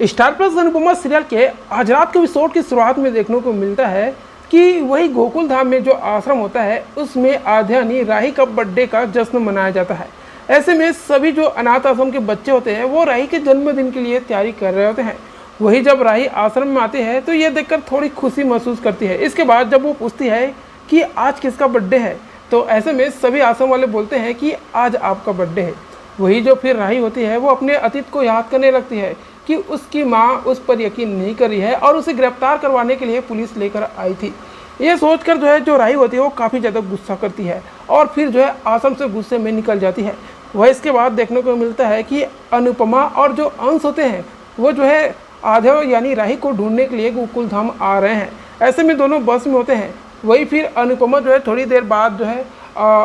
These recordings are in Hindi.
स्टार प्लस अनुपमा सीरियल के आज रात के एपिसोड की शुरुआत में देखने को मिलता है कि वही गोकुल धाम में जो आश्रम होता है उसमें आध्या यानी राही का बर्थडे का जश्न मनाया जाता है। ऐसे में सभी जो अनाथ आश्रम के बच्चे होते हैं वो राही के जन्मदिन के लिए तैयारी कर रहे होते हैं। वही जब राही आश्रम में आती है तो ये देखकर थोड़ी खुशी महसूस करती है। इसके बाद जब वो पूछती है कि आज किसका बर्थडे है, तो ऐसे में सभी आश्रम वाले बोलते हैं कि आज आपका बर्थडे है। वही जो फिर राही होती है वो अपने अतीत को याद करने लगती है कि उसकी माँ उस पर यकीन नहीं कर रही है और उसे गिरफ्तार करवाने के लिए पुलिस लेकर आई थी। ये सोचकर जो राही होती है वो काफ़ी ज़्यादा गुस्सा करती है और फिर जो है आश्रम से गुस्से में निकल जाती है। वह इसके बाद देखने को मिलता है कि अनुपमा और जो अंश होते हैं वो जो है आध्या यानी राही को ढूंढने के लिए गोकुल धाम आ रहे हैं। ऐसे में दोनों बस में होते हैं। वही फिर अनुपमा जो है थोड़ी देर बाद जो है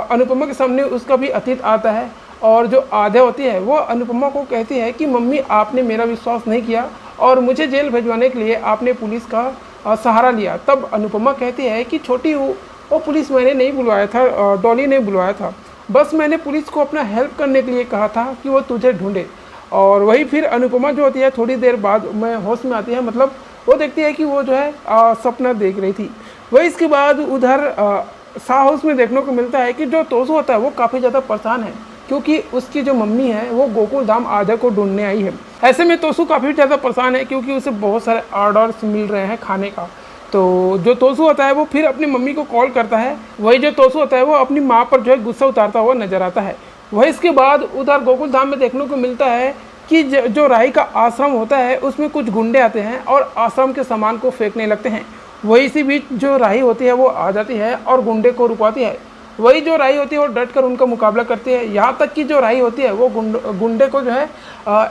अनुपमा के सामने उसका भी अतीत आता है और जो आध्या होती है वो अनुपमा को कहती है कि मम्मी आपने मेरा विश्वास नहीं किया और मुझे जेल भिजवाने के लिए आपने पुलिस का सहारा लिया। तब अनुपमा कहती है कि छोटी हूँ वो पुलिस मैंने नहीं बुलवाया था, डॉली ने बुलवाया था, बस मैंने पुलिस को अपना हेल्प करने के लिए कहा था कि वो तुझे ढूंढे। और वही फिर अनुपमा जो होती है थोड़ी देर बाद में होश में आती है, मतलब वो देखती है कि वो जो है सपना देख रही थी। वही इसके बाद उधर शाह हाउस में देखने को मिलता है कि जो तोसू होता है वो काफ़ी ज़्यादा परेशान है क्योंकि उसकी जो मम्मी है वो गोकुल धाम आध्या को ढूंढने आई है। ऐसे में तोसू काफ़ी ज़्यादा परेशान है क्योंकि उसे बहुत सारे ऑर्डर्स मिल रहे हैं खाने का। तो जो तोसू होता है वो फिर अपनी मम्मी को कॉल करता है। वही जो तोसू होता है वो अपनी माँ पर जो है गुस्सा उतारता हुआ नजर आता है। वही इसके बाद उधर गोकुल धाम में देखने को मिलता है कि जो राही का आश्रम होता है उसमें कुछ गुंडे आते हैं और आश्रम के सामान को फेंकने लगते हैं। वही इसी बीच जो राही होती है वो आ जाती है और गुंडे को रुकवाती है। वही जो राही होती है वो डट कर उनका मुकाबला करती है, यहाँ तक कि जो राही होती है वो गुंडे को जो है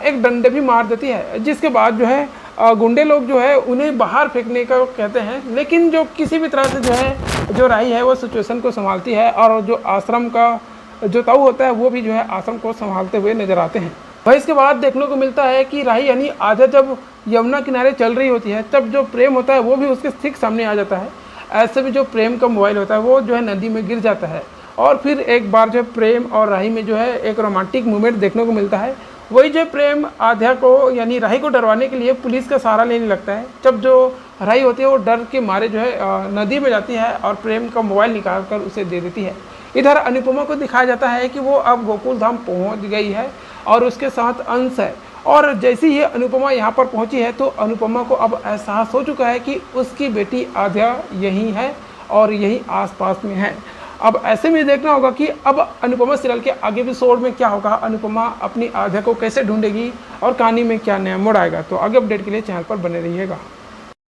एक डंडे भी मार देती है। जिसके बाद जो है गुंडे लोग जो है उन्हें बाहर फेंकने का कहते हैं, लेकिन जो किसी भी तरह से जो है जो राही है वो सिचुएशन को संभालती है और जो आश्रम का जो ताऊ होता है वो भी जो है आश्रम को संभालते हुए नजर आते हैं। वही इसके बाद देखने को मिलता है कि राही यानी आध्या जब यमुना किनारे चल रही होती है तब जो प्रेम होता है वो भी उसके ठीक सामने आ जाता है। ऐसे भी जो प्रेम का मोबाइल होता है वो जो है नदी में गिर जाता है और फिर एक बार जो प्रेम और राही में जो है एक रोमांटिक मूवमेंट देखने को मिलता है। वही जो प्रेम आध्या को यानी राही को डरवाने के लिए पुलिस का सहारा लेने लगता है। जब जो राही होती है वो डर के मारे जो है नदी में जाती है और प्रेम का मोबाइल निकाल कर उसे दे देती है। इधर अनुपमा को दिखाया जाता है कि वो अब गोकुल धाम पहुँच गई है और उसके साथ अंश है। और जैसे ही अनुपमा यहाँ पर पहुँची है तो अनुपमा को अब एहसास हो चुका है कि उसकी बेटी आध्या यहीं है और यहीं आसपास में है। अब ऐसे में देखना होगा कि अब अनुपमा सीरियल के आगे एपिसोड में क्या होगा, अनुपमा अपनी आध्या को कैसे ढूंढेगी और कहानी में क्या नया मोड़ आएगा। तो आगे अपडेट के लिए चैनल पर बने रहिएगा।